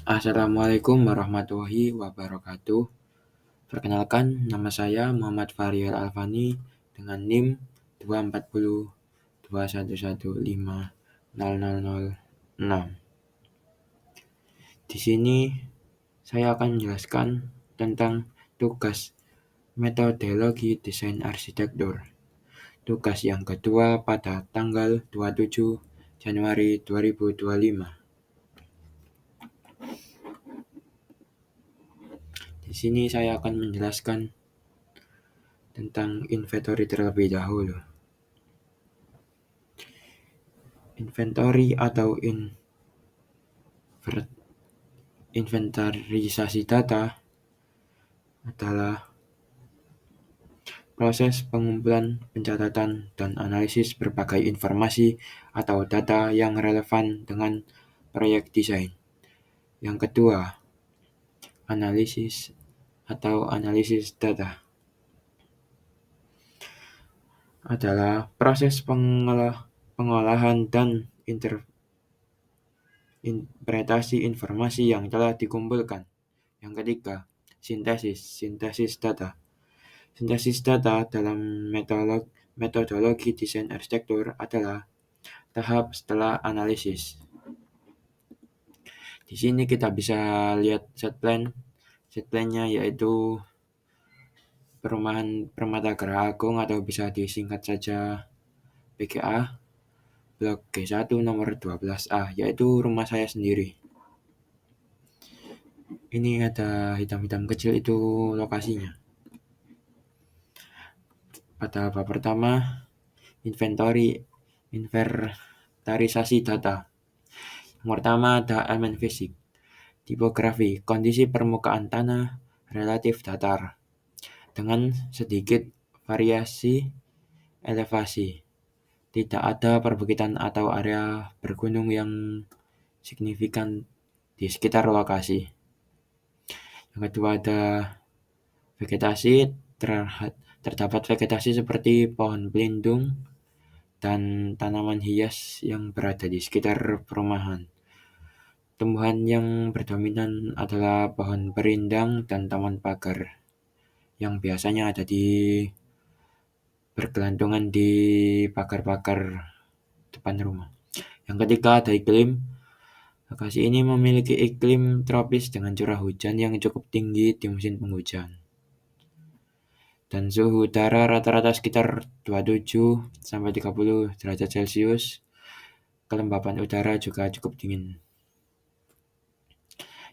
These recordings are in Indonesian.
Assalamualaikum warahmatullahi wabarakatuh. Perkenalkan, nama saya Muhammad Fahrial Alfani dengan NIM 24021150006. Di sini saya akan menjelaskan tentang tugas metodologi desain arsitektur. Tugas yang kedua pada tanggal 27 Januari 2025. Di sini saya akan menjelaskan tentang inventory terlebih dahulu. Inventory atau inventarisasi data adalah proses pengumpulan, pencatatan, dan analisis berbagai informasi atau data yang relevan dengan proyek desain. Yang kedua, analisis data adalah proses pengolahan dan interpretasi informasi yang telah dikumpulkan. Yang ketiga, sintesis data. Sintesis data dalam metodologi desain arsitektur adalah tahap setelah analisis. Di sini kita bisa lihat set plan. Set plan-nya yaitu Perumahan Permata Gerah Agung atau bisa disingkat saja PGA, Blok G1 nomor 12A, yaitu rumah saya sendiri. Ini ada hitam-hitam kecil, itu lokasinya. Pada bab pertama, inventarisasi data. Yang pertama ada elemen fisik, tipografi, kondisi permukaan tanah relatif datar, dengan sedikit variasi elevasi. Tidak ada perbukitan atau area bergunung yang signifikan di sekitar lokasi. Yang kedua ada vegetasi, terdapat vegetasi seperti pohon pelindung dan tanaman hias yang berada di sekitar perumahan. Tumbuhan yang berdominan adalah pohon perindang dan taman pagar, yang biasanya ada bergelantungan di pagar-pagar depan rumah. Yang ketiga ada iklim. Lokasi ini memiliki iklim tropis dengan curah hujan yang cukup tinggi di musim penghujan. Dan suhu udara rata-rata sekitar 27 sampai 30 derajat Celcius. Kelembapan udara juga cukup dingin.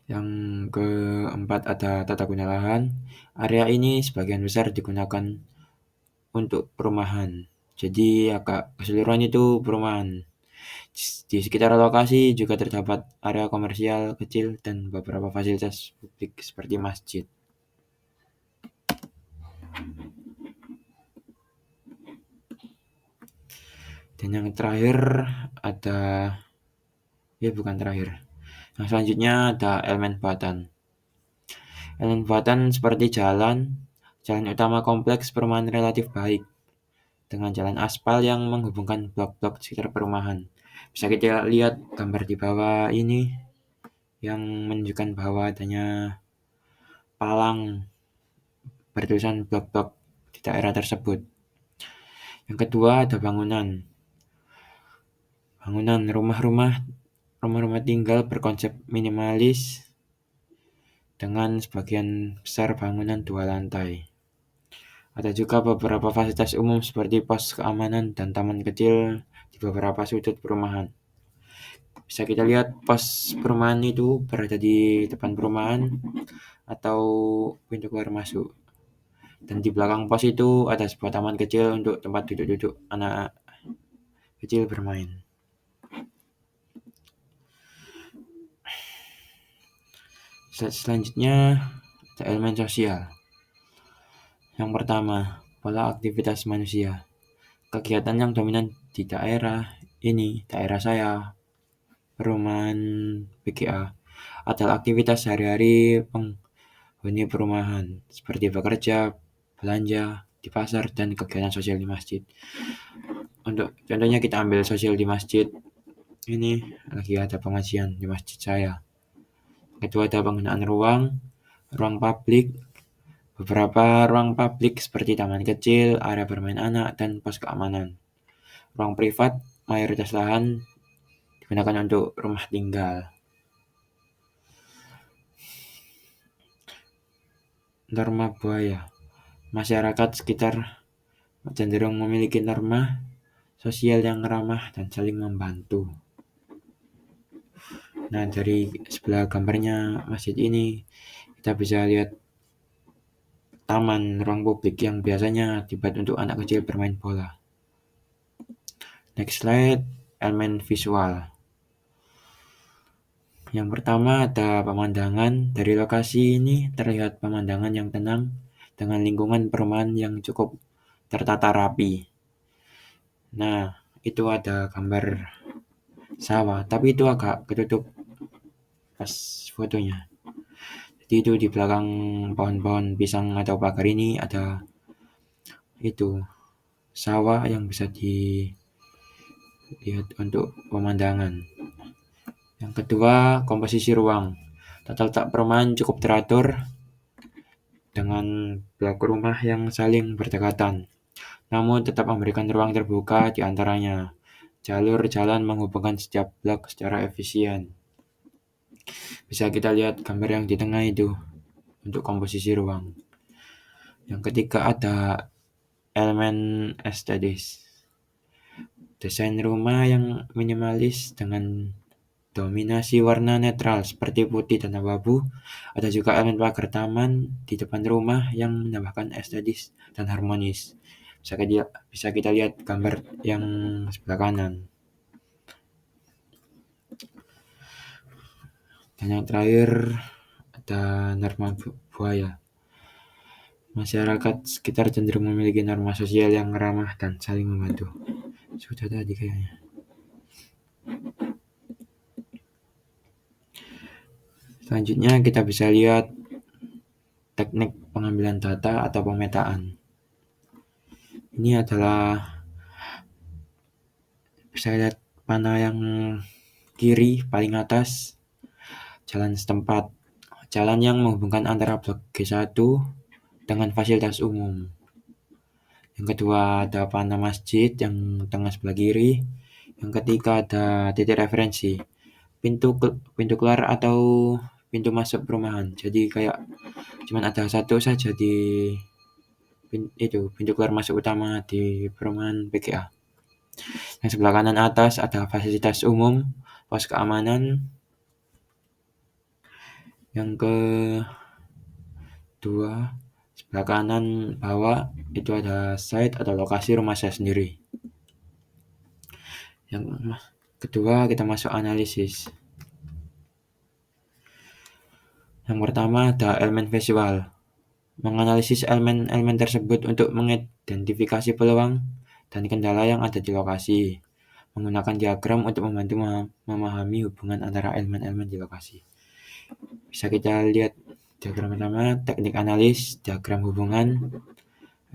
Yang keempat ada tata guna lahan. Area ini sebagian besar digunakan untuk perumahan. Jadi agak keseluruhan itu perumahan. Di sekitar lokasi juga terdapat area komersial kecil dan beberapa fasilitas publik seperti masjid. Dan yang terakhir yang selanjutnya ada elemen buatan. Elemen buatan seperti jalan utama kompleks perumahan relatif baik, dengan jalan aspal yang menghubungkan blok-blok sekitar perumahan. Bisa kita lihat gambar di bawah ini yang menunjukkan bahwa adanya palang bertulisan blok-blok di daerah tersebut. Yang kedua ada bangunan rumah-rumah tinggal berkonsep minimalis dengan sebagian besar bangunan 2 lantai. Ada juga beberapa fasilitas umum seperti pos keamanan dan taman kecil di beberapa sudut perumahan. Bisa kita lihat pos perumahan itu berada di depan perumahan atau pintu keluar masuk. Dan di belakang pos itu ada sebuah taman kecil untuk tempat duduk-duduk anak kecil bermain. Selanjutnya ada elemen sosial. Yang pertama, pola aktivitas manusia. Kegiatan yang dominan di daerah saya, perumahan PGA, adalah aktivitas sehari-hari penghuni perumahan, seperti bekerja, belanja di pasar, dan kegiatan sosial di masjid. Untuk contohnya kita ambil sosial di masjid. Ini lagi ada pengajian di masjid saya. kedua ada penggunaan ruang publik. Beberapa ruang publik seperti taman kecil, area bermain anak, dan pos keamanan. Ruang privat, mayoritas lahan digunakan untuk rumah tinggal. Norma buaya. Masyarakat sekitar cenderung memiliki norma sosial yang ramah dan saling membantu. Nah, dari sebelah gambarnya masjid ini, kita bisa lihat taman ruang publik yang biasanya dibuat untuk anak kecil bermain bola. Next slide, elemen visual. Yang pertama ada pemandangan. Dari lokasi ini terlihat pemandangan yang tenang dengan lingkungan perumahan yang cukup tertata rapi. Nah, itu ada gambar sawah, tapi itu agak ketutup pas fotonya. Jadi itu di belakang pohon-pohon pisang atau pagar ini ada itu sawah yang bisa dilihat untuk pemandangan. Yang kedua, komposisi ruang. Tata letak perumahan cukup teratur dengan blok rumah yang saling berdekatan, namun tetap memberikan ruang terbuka di antaranya. Jalur jalan menghubungkan setiap blok secara efisien. Bisa kita lihat gambar yang di tengah itu untuk komposisi ruang. Yang ketiga ada elemen estetis. Desain rumah yang minimalis dengan dominasi warna netral seperti putih dan abu-abu. Ada juga elemen pagar taman di depan rumah yang menambahkan estetis dan harmonis. Bisa kita lihat gambar yang sebelah kanan. Dan yang terakhir ada norma buaya. Masyarakat sekitar cenderung memiliki norma sosial yang ramah dan saling membantu. Sudah tadi kayaknya. Selanjutnya kita bisa lihat teknik pengambilan data atau pemetaan. Ini adalah bisa lihat panah yang kiri paling atas, jalan setempat, jalan yang menghubungkan antara blok G1 dengan fasilitas umum. Yang kedua ada panah masjid yang tengah sebelah kiri. Yang ketiga ada titik referensi, pintu keluar atau pintu masuk perumahan. Jadi kayak cuman ada satu saja di pintu keluar masuk utama di perumahan PGA. Yang sebelah kanan atas ada fasilitas umum, pos keamanan. Yang kedua sebelah kanan bawah itu ada site atau lokasi rumah saya sendiri. Yang kedua kita masuk analisis. Yang pertama ada elemen visual. Menganalisis elemen-elemen tersebut untuk mengidentifikasi peluang dan kendala yang ada di lokasi. Menggunakan diagram untuk membantu memahami hubungan antara elemen-elemen di lokasi. Bisa kita lihat diagram pertama, teknik analis, diagram hubungan,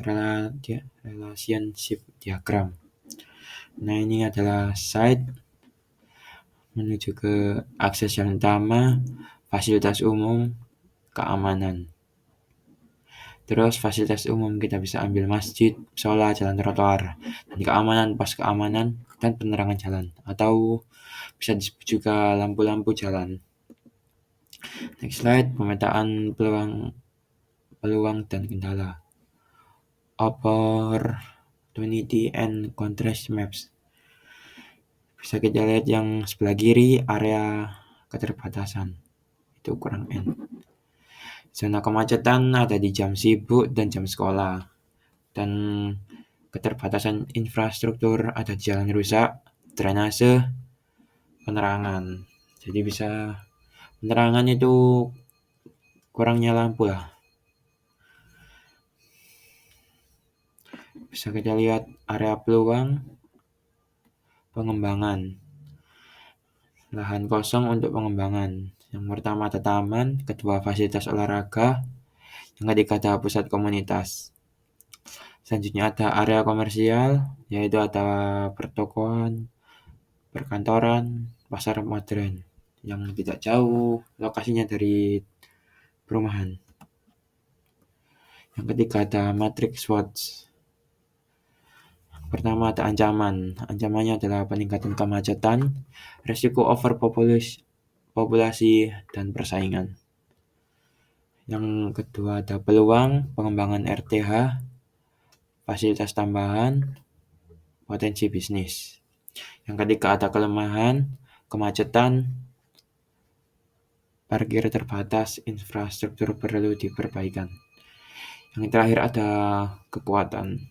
relationship diagram. Nah, ini adalah site menuju ke akses yang utama, fasilitas umum, keamanan. Terus fasilitas umum kita bisa ambil masjid, musola, jalan trotoar, dan keamanan, pos keamanan, dan penerangan jalan. Atau bisa disebut juga lampu-lampu jalan. Next slide, pemetaan peluang dan kendala. Opportunity and contrast maps. Bisa kita lihat yang sebelah kiri area keterbatasan. Itu kurang N. Zona kemacetan ada di jam sibuk dan jam sekolah. Dan keterbatasan infrastruktur ada di jalan rusak, drainase, penerangan. Jadi bisa penerangan itu kurangnya lampu lah. Bisa kita lihat area peluang pengembangan. Lahan kosong untuk pengembangan. Yang pertama ada taman, kedua fasilitas olahraga, yang ketiga ada pusat komunitas. Selanjutnya ada area komersial, yaitu ada pertokoan, perkantoran, pasar modern. yang tidak jauh lokasinya dari perumahan. Yang ketiga ada matrix SWOT. Pertama ada ancaman. Ancamannya adalah peningkatan kemacetan, resiko overpopulasi, dan persaingan. Yang kedua ada peluang, pengembangan RTH, fasilitas tambahan, potensi bisnis. Yang ketiga ada kelemahan, kemacetan, parkir terbatas, infrastruktur perlu diperbaikan. Yang terakhir ada kekuatan,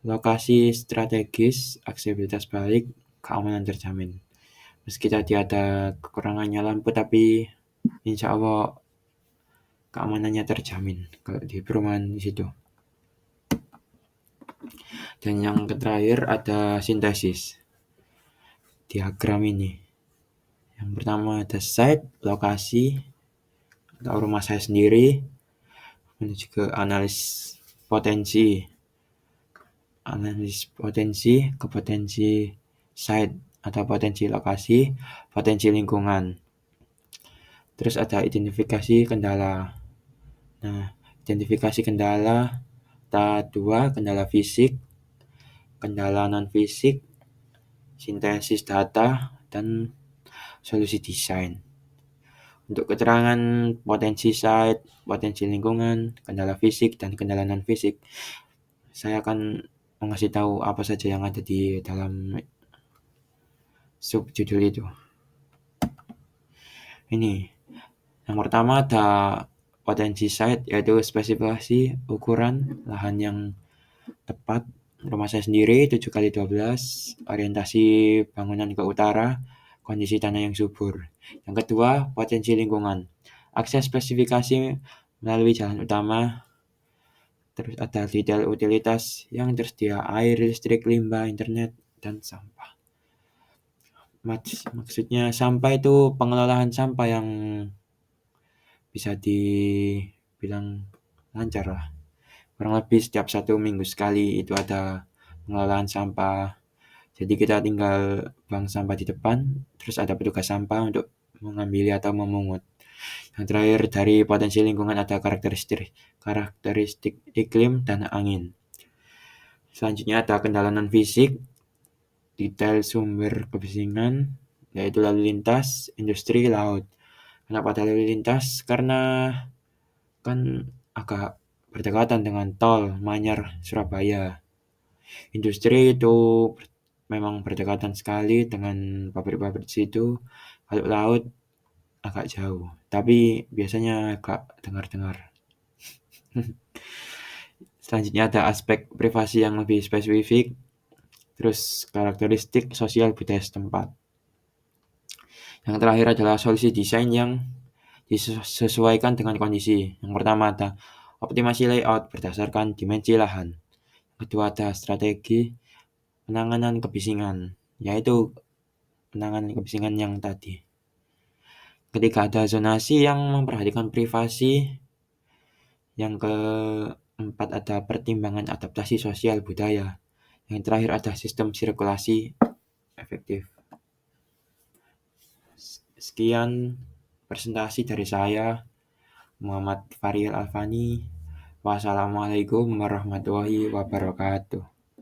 lokasi strategis, aksesibilitas baik, keamanan terjamin. Meski tadi ada kekurangannya lampu, tapi insya Allah keamanannya terjamin kalau di perumahan di situ. Dan yang terakhir ada sintesis diagram ini. Yang pertama ada site, lokasi, atau rumah saya sendiri, menuju ke analis potensi ke potensi site atau potensi lokasi, potensi lingkungan. Terus ada identifikasi kendala. Nah, identifikasi kendala ada 2, kendala fisik, kendala non-fisik, sintesis data, dan solusi desain. Untuk keterangan potensi site, potensi lingkungan, kendala fisik, dan kendala non-fisik, saya akan mengasih tahu apa saja yang ada di dalam subjudul itu. Ini, yang pertama ada potensi site, yaitu spesifikasi ukuran lahan yang tepat. Rumah saya sendiri 7x12, orientasi bangunan ke utara, kondisi tanah yang subur. Yang kedua, potensi lingkungan. Akses spesifikasi melalui jalan utama. Terus ada detail utilitas yang tersedia, air, listrik, limbah, internet, dan sampah. Maksudnya sampah itu pengelolaan sampah yang bisa dibilang lancar lah. Kurang lebih setiap 1 minggu sekali itu ada pengelolaan sampah. Jadi kita tinggal buang sampah di depan, terus ada petugas sampah untuk mengambil atau memungut. Yang terakhir dari potensi lingkungan ada karakteristik iklim dan angin. Selanjutnya ada kendala non-fisik, detail sumber kebisingan, yaitu lalu lintas, industri, laut. Kenapa ada lalu lintas? Karena kan agak berdekatan dengan tol Manyar Surabaya. Industri itu memang berdekatan sekali dengan pabrik-pabrik di situ. Kalau laut agak jauh, tapi biasanya agak dengar-dengar. Selanjutnya ada aspek privasi yang lebih spesifik, terus karakteristik sosial budaya setempat. Yang terakhir adalah solusi desain yang disesuaikan dengan kondisi. Yang pertama ada optimasi layout berdasarkan dimensi lahan. Kedua ada strategi penanganan kebisingan, yaitu penanganan kebisingan yang tadi. Ketiga ada zonasi yang memperhatikan privasi. Yang keempat ada pertimbangan adaptasi sosial budaya. Yang terakhir ada sistem sirkulasi efektif. Sekian presentasi dari saya, Muhammad Fariel Alfani. Wassalamualaikum warahmatullahi wabarakatuh.